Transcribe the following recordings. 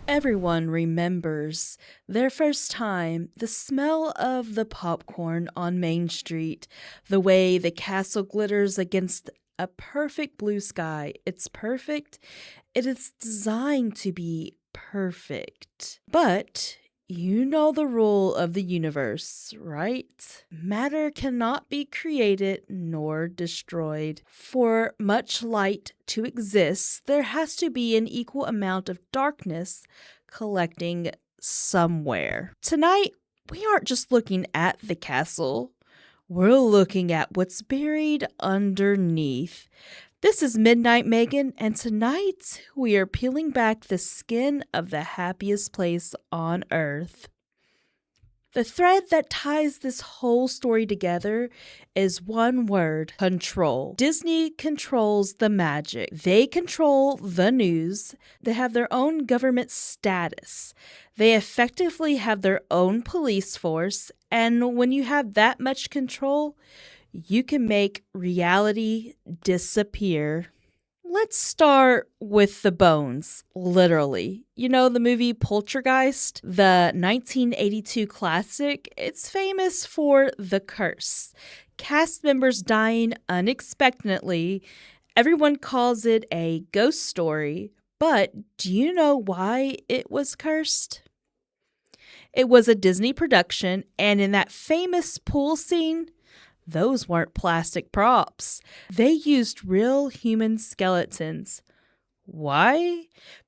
Everyone remembers their first time, the smell of the popcorn on Main Street, the way the castle glitters against a perfect blue sky. It's perfect. It is designed to be perfect. But you know the rule of the universe, right? Matter cannot be created nor destroyed. For much light to exist, there has to be an equal amount of darkness collecting somewhere. Tonight, we aren't just looking at the castle. We're looking at what's buried underneath. This is Midnite Megan, and tonight we are peeling back the skin of the happiest place on earth. The thread that ties this whole story together is one word: control. Disney controls the magic. They control the news. They have their own government status. They effectively have their own police force. And when you have that much control, you can make reality disappear. Let's start with the bones, literally. You know the movie Poltergeist, the 1982 classic? It's famous for the curse. Cast members dying unexpectedly. Everyone calls it a ghost story. But do you know why it was cursed? It was a Disney production, and in that famous pool scene, those weren't plastic props. They used real human skeletons. Why?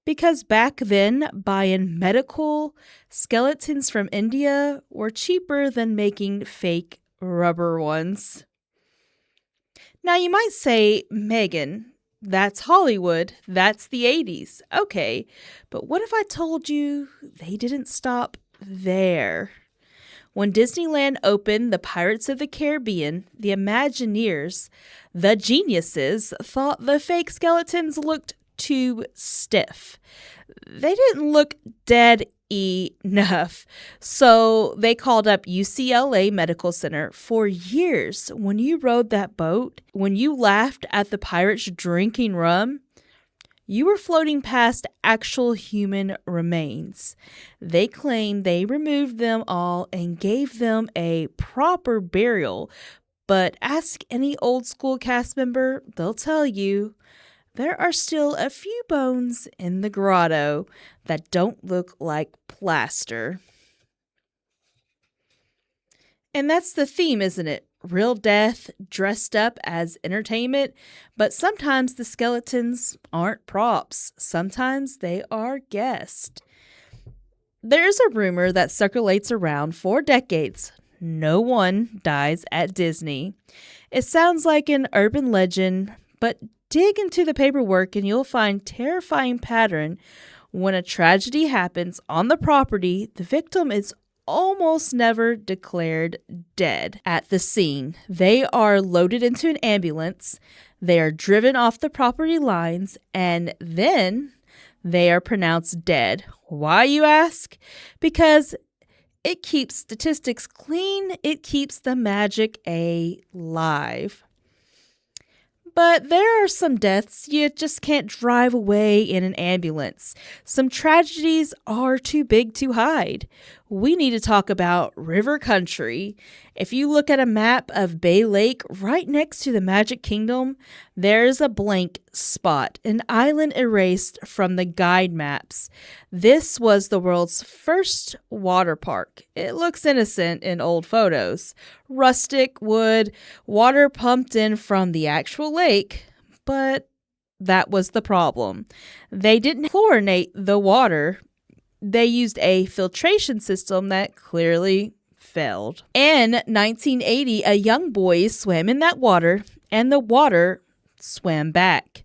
Because back then, buying medical skeletons from India were cheaper than making fake rubber ones. Now you might say, Megan, that's Hollywood. That's the 80s. Okay, but what if I told you they didn't stop there? When Disneyland opened the Pirates of the Caribbean, the Imagineers, the geniuses, thought the fake skeletons looked too stiff. They didn't look dead enough. So they called up UCLA Medical Center. For years, when you rode that boat, when you laughed at the pirates drinking rum, you were floating past actual human remains. They claim they removed them all and gave them a proper burial. But ask any old school cast member, they'll tell you there are still a few bones in the grotto that don't look like plaster. And that's the theme, isn't it? Real death dressed up as entertainment, but sometimes the skeletons aren't props. Sometimes they are guests. There's a rumor that circulates around for decades. No one dies at Disney. It sounds like an urban legend, but dig into the paperwork and you'll find terrifying pattern. When a tragedy happens on the property, the victim is almost never declared dead at the scene. They are loaded into an ambulance, they are driven off the property lines, and then they are pronounced dead. Why, you ask? Because it keeps statistics clean, it keeps the magic alive. But there are some deaths you just can't drive away in an ambulance. Some tragedies are too big to hide. We need to talk about River Country. If you look at a map of Bay Lake right next to the Magic Kingdom, there's a blank spot, an island erased from the guide maps. This was the world's first water park. It looks innocent in old photos. Rustic wood, water pumped in from the actual lake, but that was the problem. They didn't chlorinate the water. They used a filtration system that clearly failed. In 1980, a young boy swam in that water, and the water swam back.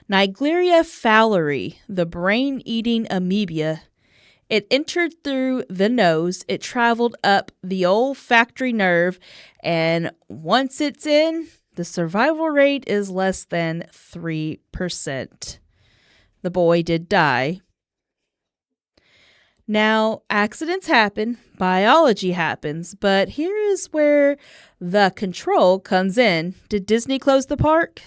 Naegleria fowleri, the brain-eating amoeba, it entered through the nose, it traveled up the olfactory nerve, and once it's in, the survival rate is less than 3%. The boy did die. Now, accidents happen, biology happens, but here is where the control comes in. Did Disney close the park?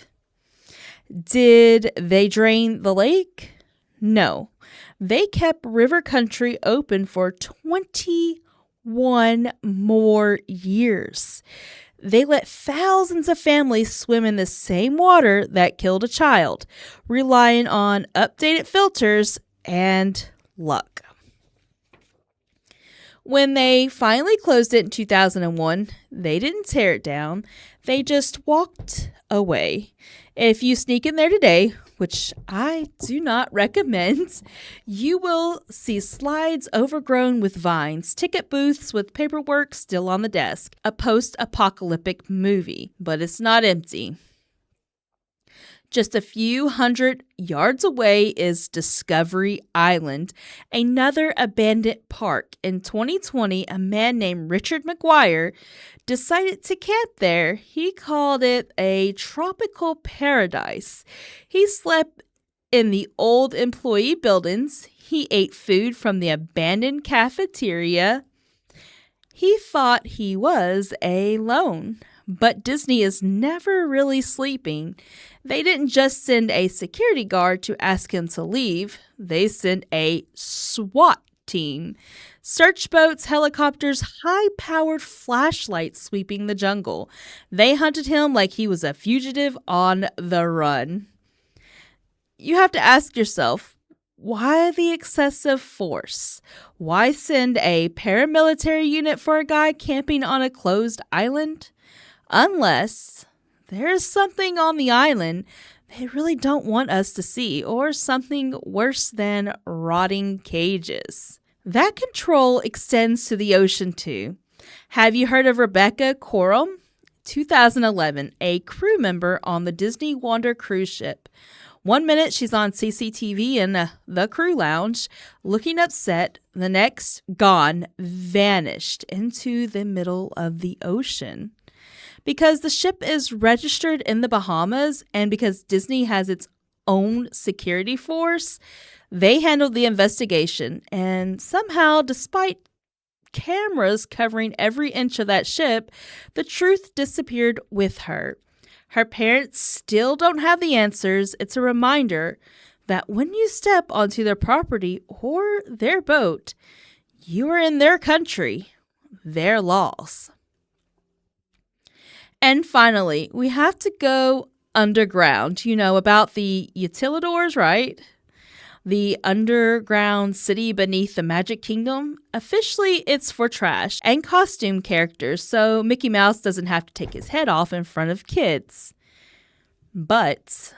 Did they drain the lake? No, they kept River Country open for 21 more years. They let thousands of families swim in the same water that killed a child, relying on updated filters and luck. When they finally closed it in 2001, they didn't tear it down. They just walked away. If you sneak in there today, which I do not recommend, you will see slides overgrown with vines, ticket booths with paperwork still on the desk, a post-apocalyptic movie, but it's not empty. Just a few hundred yards away is Discovery Island, another abandoned park. In 2020, a man named Richard McGuire decided to camp there. He called it a tropical paradise. He slept in the old employee buildings. He ate food from the abandoned cafeteria. He thought he was alone. But Disney is never really sleeping. They didn't just send a security guard to ask him to leave. They sent a SWAT team. Search boats, helicopters, high-powered flashlights sweeping the jungle. They hunted him like he was a fugitive on the run. You have to ask yourself, why the excessive force? Why send a paramilitary unit for a guy camping on a closed island? Unless there's something on the island they really don't want us to see, or something worse than rotting cages. That control extends to the ocean too. Have you heard of Rebecca Coram? 2011, a crew member on the Disney Wonder cruise ship. One minute she's on CCTV in the crew lounge, looking upset. The next, gone, vanished into the middle of the ocean. Because the ship is registered in the Bahamas and because Disney has its own security force, they handled the investigation. And somehow, despite cameras covering every inch of that ship, the truth disappeared with her. Her parents still don't have the answers. It's a reminder that when you step onto their property or their boat, you are in their country, their laws. And finally, we have to go underground. You know about the utilidors, right? The underground city beneath the Magic Kingdom. Officially, it's for trash and costume characters, so Mickey Mouse doesn't have to take his head off in front of kids. But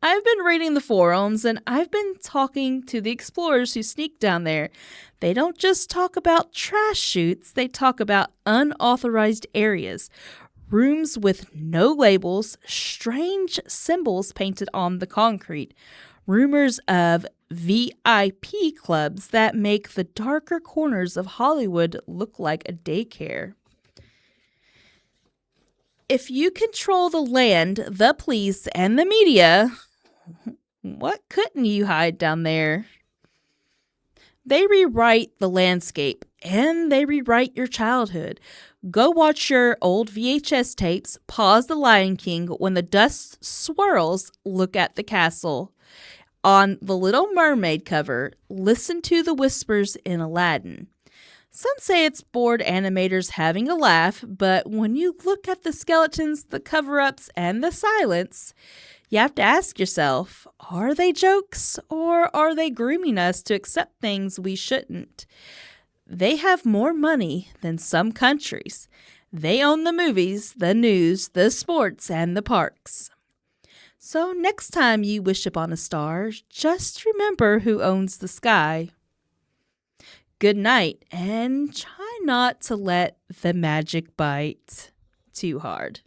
I've been reading the forums and I've been talking to the explorers who sneak down there. They don't just talk about trash chutes, they talk about unauthorized areas. Rooms with no labels, strange symbols painted on the concrete, rumors of VIP clubs that make the darker corners of Hollywood look like a daycare. If you control the land, the police, and the media, what couldn't you hide down there? They rewrite the landscape and they rewrite your childhood. Go watch your old VHS tapes, pause The Lion King. When the dust swirls, look at the castle. On The Little Mermaid cover, listen to the whispers in Aladdin. Some say it's bored animators having a laugh, but when you look at the skeletons, the cover-ups, and the silence, you have to ask yourself, are they jokes or are they grooming us to accept things we shouldn't? They have more money than some countries. They own the movies, the news, the sports, and the parks. So next time you wish upon a star, just remember who owns the sky. Good night, and try not to let the magic bite too hard.